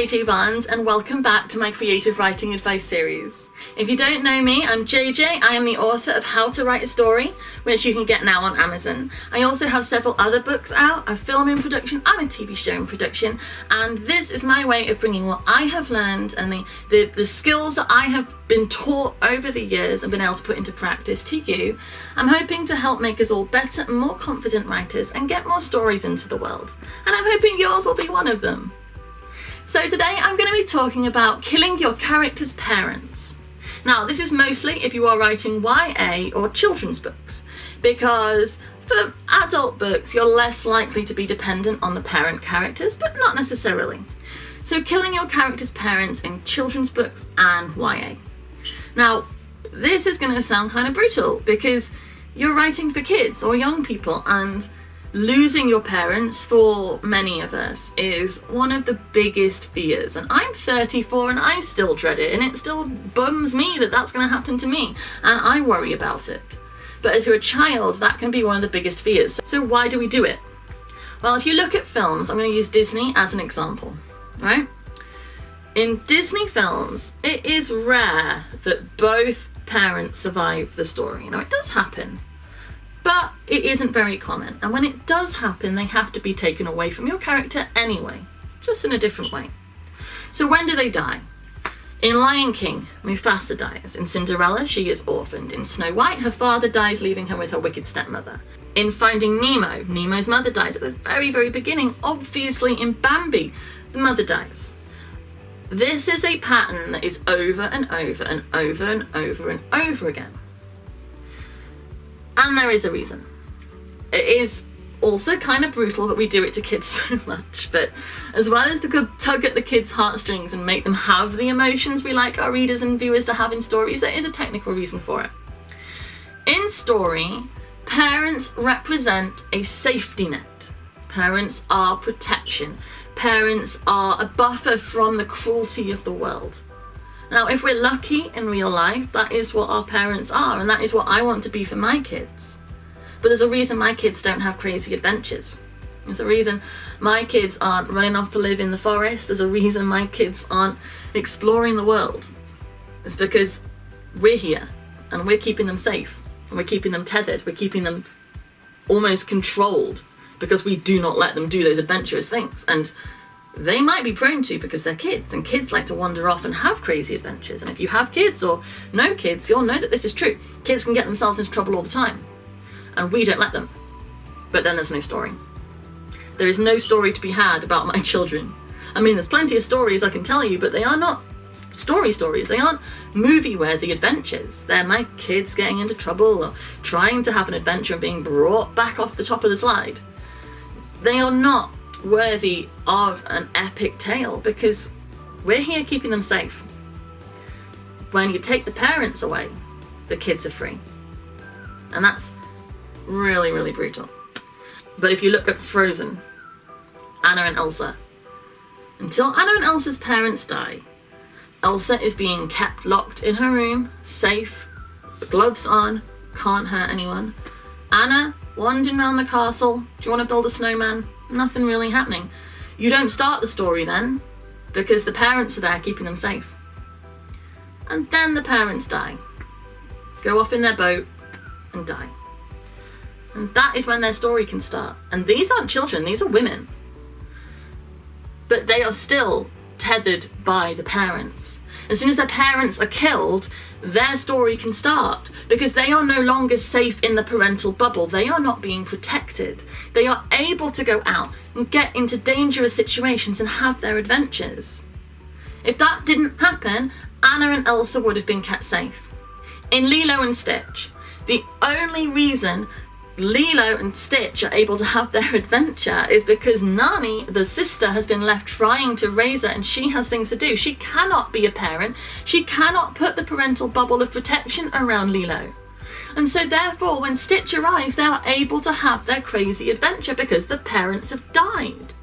JJ Barnes and welcome back to my creative writing advice series. If you don't know me, I'm JJ. I am the author of How to Write a Story, which you can get now on Amazon. I also have several other books out, a film in production and a TV show in production, and this is my way of bringing what I have learned and the skills that I have been taught over the years and been able to put into practice to you. I'm hoping to help make us all better and more confident writers and get more stories into the world. And I'm hoping yours will be one of them. So today I'm going to be talking about killing your character's parents. Now, this is mostly if you are writing YA or children's books, because for adult books you're less likely to be dependent on the parent characters, but not necessarily. So killing your character's parents in children's books and YA. Now, this is going to sound kind of brutal because you're writing for kids or young people, and losing your parents for many of us is one of the biggest fears. And I'm 34 and I still dread it, and it still bums me that that's going to happen to me, and I worry about it. But if you're a child, that can be one of the biggest fears. So why do we do it? Well, if you look at films, I'm going to use Disney as an example, right? In Disney films, it is rare that both parents survive the story. It does happen, but it isn't very common. And when it does happen, they have to be taken away from your character anyway, just in a different way. So when do they die? In Lion King, Mufasa dies. In Cinderella, she is orphaned. In Snow White, her father dies, leaving her with her wicked stepmother. In Finding Nemo, Nemo's mother dies at the very, very beginning. Obviously, in Bambi, the mother dies. This is a pattern that is over and over and over and over and over again. And there is a reason. It is also kind of brutal that we do it to kids so much, but as well as to tug at the kids' heartstrings and make them have the emotions we like our readers and viewers to have in stories, there is a technical reason for it. In story, parents represent a safety net. Parents are protection. Parents are a buffer from the cruelty of the world. Now, if we're lucky in real life, that is what our parents are, and that is what I want to be for my kids. But there's a reason my kids don't have crazy adventures. There's a reason my kids aren't running off to live in the forest. There's a reason my kids aren't exploring the world. It's because we're here, and we're keeping them safe, and we're keeping them tethered, we're keeping them almost controlled, because we do not let them do those adventurous things. And they might be prone to because they're kids, and kids like to wander off and have crazy adventures. And if you have kids or no kids, you'll know that this is true. Kids can get themselves into trouble all the time, and we don't let them. But then there's no story. There is no story to be had about my children. I mean, there's plenty of stories I can tell you, but they are not stories. They aren't movie-worthy adventures. They're my kids getting into trouble or trying to have an adventure and being brought back off the top of the slide. They are not worthy of an epic tale because we're here keeping them safe. When you take the parents away, the kids are free. And that's really, really brutal. But if you look at Frozen, Anna and Elsa, until Anna and Elsa's parents die, Elsa is being kept locked in her room, safe, gloves on, can't hurt anyone. Anna wandering around the castle, do you want to build a snowman? Nothing really happening. You don't start the story then, because the parents are there keeping them safe. And then the parents die, go off in their boat and die. And that is when their story can start. And these aren't children, these are women. But they are still tethered by the parents. As soon as their parents are killed, their story can start, because they are no longer safe in the parental bubble. They are not being protected. They are able to go out and get into dangerous situations and have their adventures. If that didn't happen, Anna and Elsa would have been kept safe. In Lilo and Stitch, the only reason Lilo and Stitch are able to have their adventure is because Nani, the sister, has been left trying to raise her, and she has things to do. She cannot be a parent. She cannot put the parental bubble of protection around Lilo. And so therefore, when Stitch arrives, they are able to have their crazy adventure because the parents have died.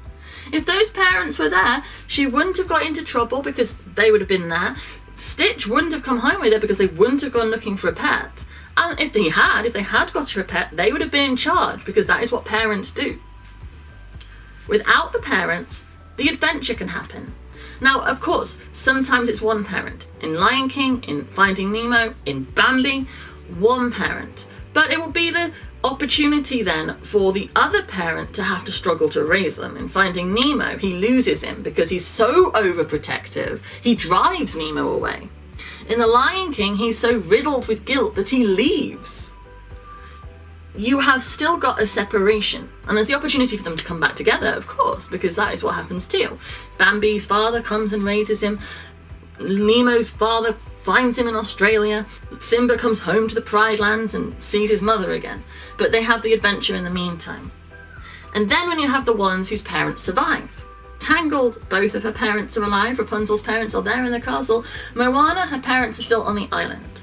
If those parents were there, she wouldn't have got into trouble because they would have been there. Stitch wouldn't have come home with her because they wouldn't have gone looking for a pet. And if they had got her a pet, they would have been in charge, because that is what parents do. Without the parents, the adventure can happen. Now, of course, sometimes it's one parent. In Lion King, in Finding Nemo, in Bambi, one parent. But it will be the opportunity then for the other parent to have to struggle to raise them. In Finding Nemo, he loses him because he's so overprotective, he drives Nemo away. In The Lion King, he's so riddled with guilt that he leaves. You have still got a separation, and there's the opportunity for them to come back together, of course, because that is what happens too. Bambi's father comes and raises him. Nemo's father finds him in Australia. Simba comes home to the Pride Lands and sees his mother again. But they have the adventure in the meantime. And then when you have the ones whose parents survive. Tangled, both of her parents are alive. Rapunzel's parents are there in the castle. Moana, her parents are still on the island.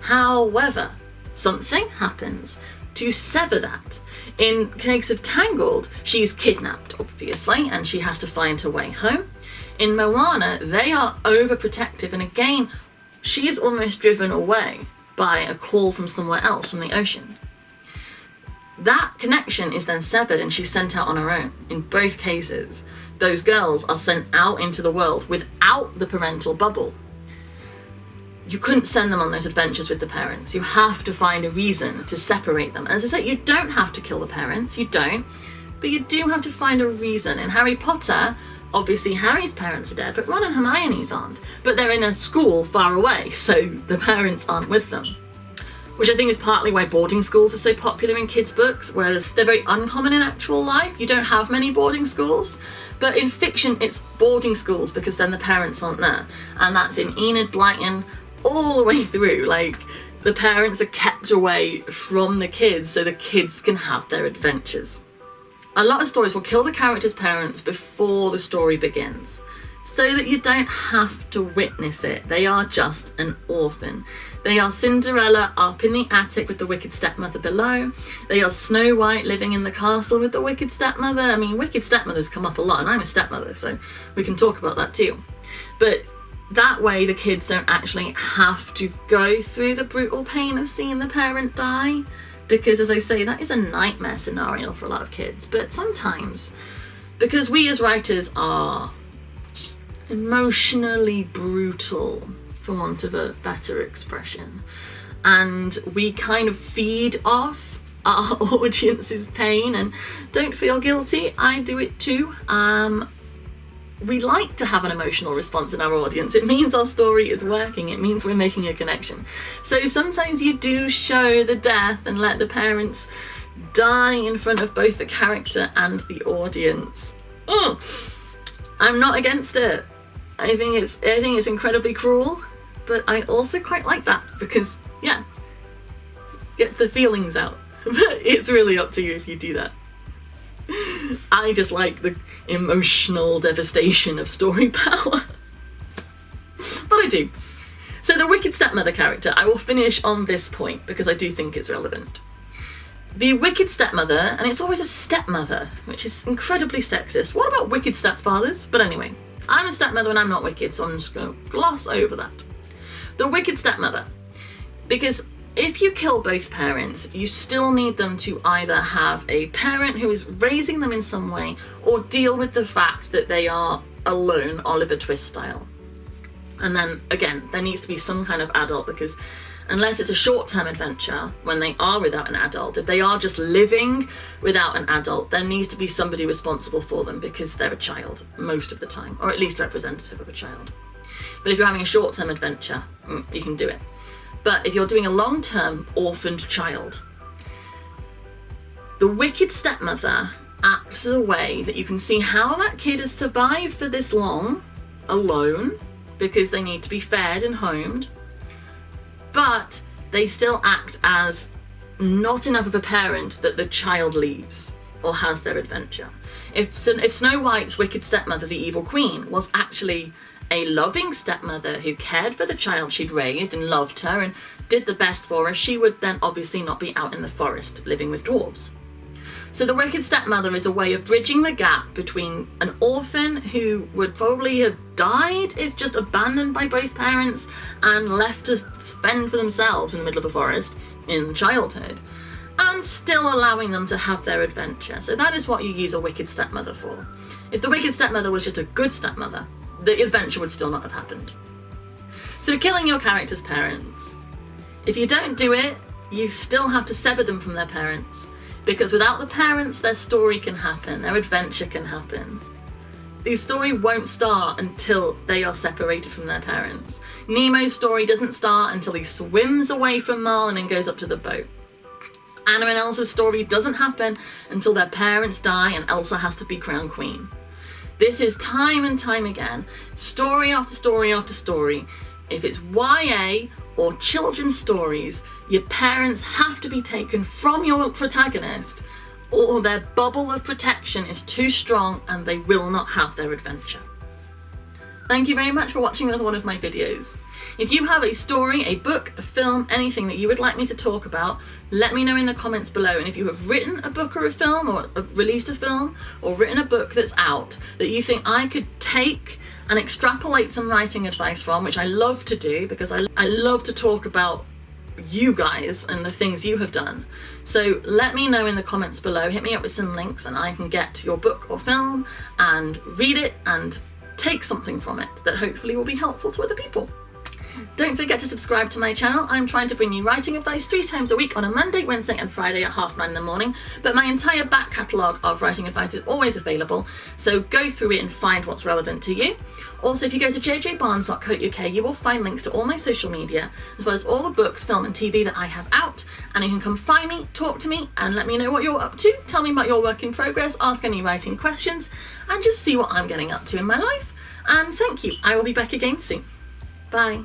However, something happens to sever that. In case of Tangled, she's kidnapped, obviously, and she has to find her way home. In Moana, they are overprotective, and again, she is almost driven away by a call from somewhere else, from the ocean. That connection is then severed and she's sent out on her own. In both cases, those girls are sent out into the world without the parental bubble. You couldn't send them on those adventures with the parents. You have to find a reason to separate them. As I say, you don't have to kill the parents, you don't, but you do have to find a reason. In Harry Potter, obviously Harry's parents are dead, but Ron and Hermione's aren't. But they're in a school far away, so the parents aren't with them. Which I think is partly why boarding schools are so popular in kids' books, whereas they're very uncommon in actual life. You don't have many boarding schools. But in fiction, it's boarding schools because then the parents aren't there. And that's in Enid Blyton all the way through. Like, the parents are kept away from the kids so the kids can have their adventures. A lot of stories will kill the characters' parents before the story begins, so that you don't have to witness it. They are just an orphan. They are Cinderella up in the attic with the wicked stepmother below. They are Snow White living in the castle with the wicked stepmother. I mean, wicked stepmothers come up a lot, and I'm a stepmother, so we can talk about that too. But that way the kids don't actually have to go through the brutal pain of seeing the parent die, because, as I say, that is a nightmare scenario for a lot of kids. But sometimes, because we as writers are emotionally brutal, for want of a better expression, and we kind of feed off our audience's pain, and don't feel guilty, I do it too. We like to have an emotional response in our audience. It means our story is working. It means we're making a connection. So sometimes you do show the death and let the parents die in front of both the character and the audience. I'm not against it. I think it's incredibly cruel, but I also quite like that because, yeah, gets the feelings out. But it's really up to you if you do that. I just like the emotional devastation of story power. But I do. So the wicked stepmother character, I will finish on this point because I do think it's relevant. The wicked stepmother, and it's always a stepmother, which is incredibly sexist. What about wicked stepfathers? But anyway, I'm a stepmother and I'm not wicked, so I'm just going to gloss over that. The wicked stepmother. Because if you kill both parents, you still need them to either have a parent who is raising them in some way or deal with the fact that they are alone, Oliver Twist style. And then, again, there needs to be some kind of adult, because unless it's a short-term adventure, when they are without an adult, if they are just living without an adult, there needs to be somebody responsible for them because they're a child most of the time, or at least representative of a child. But if you're having a short-term adventure, you can do it. But if you're doing a long-term orphaned child, the wicked stepmother acts as a way that you can see how that kid has survived for this long, alone, because they need to be fed and homed, but they still act as not enough of a parent that the child leaves or has their adventure. If Snow White's wicked stepmother, the evil queen, was actually a loving stepmother who cared for the child she'd raised and loved her and did the best for her, she would then obviously not be out in the forest living with dwarves. So the wicked stepmother is a way of bridging the gap between an orphan who would probably have died if just abandoned by both parents and left to spend for themselves in the middle of the forest in childhood, and still allowing them to have their adventure. So that is what you use a wicked stepmother for. If the wicked stepmother was just a good stepmother, the adventure would still not have happened. So killing your character's parents. If you don't do it, you still have to sever them from their parents, because without the parents, their story can happen, their adventure can happen. The story won't start until they are separated from their parents. Nemo's story doesn't start until he swims away from Marlin and goes up to the boat. Anna and Elsa's story doesn't happen until their parents die and Elsa has to be crowned queen. This is time and time again, story after story after story. If it's YA or children's stories, your parents have to be taken from your protagonist, or their bubble of protection is too strong and they will not have their adventure. Thank you very much for watching another one of my videos. If you have a story, a book, a film, anything that you would like me to talk about, let me know in the comments below. And if you have written a book or a film, or released a film, or written a book that's out that you think I could take and extrapolate some writing advice from, which I love to do because I love to talk about you guys and the things you have done. So let me know in the comments below, hit me up with some links and I can get your book or film and read it and take something from it that hopefully will be helpful to other people. Don't forget to subscribe to my channel. I'm trying to bring you writing advice 3 times a week on a Monday, Wednesday and Friday at 9:30 in the morning, but my entire back catalogue of writing advice is always available, so go through it and find what's relevant to you. Also, if you go to jjbarnes.co.uk, you will find links to all my social media, as well as all the books, film and TV that I have out, and you can come find me, talk to me, and let me know what you're up to, tell me about your work in progress, ask any writing questions, and just see what I'm getting up to in my life. And thank you. I will be back again soon. Bye.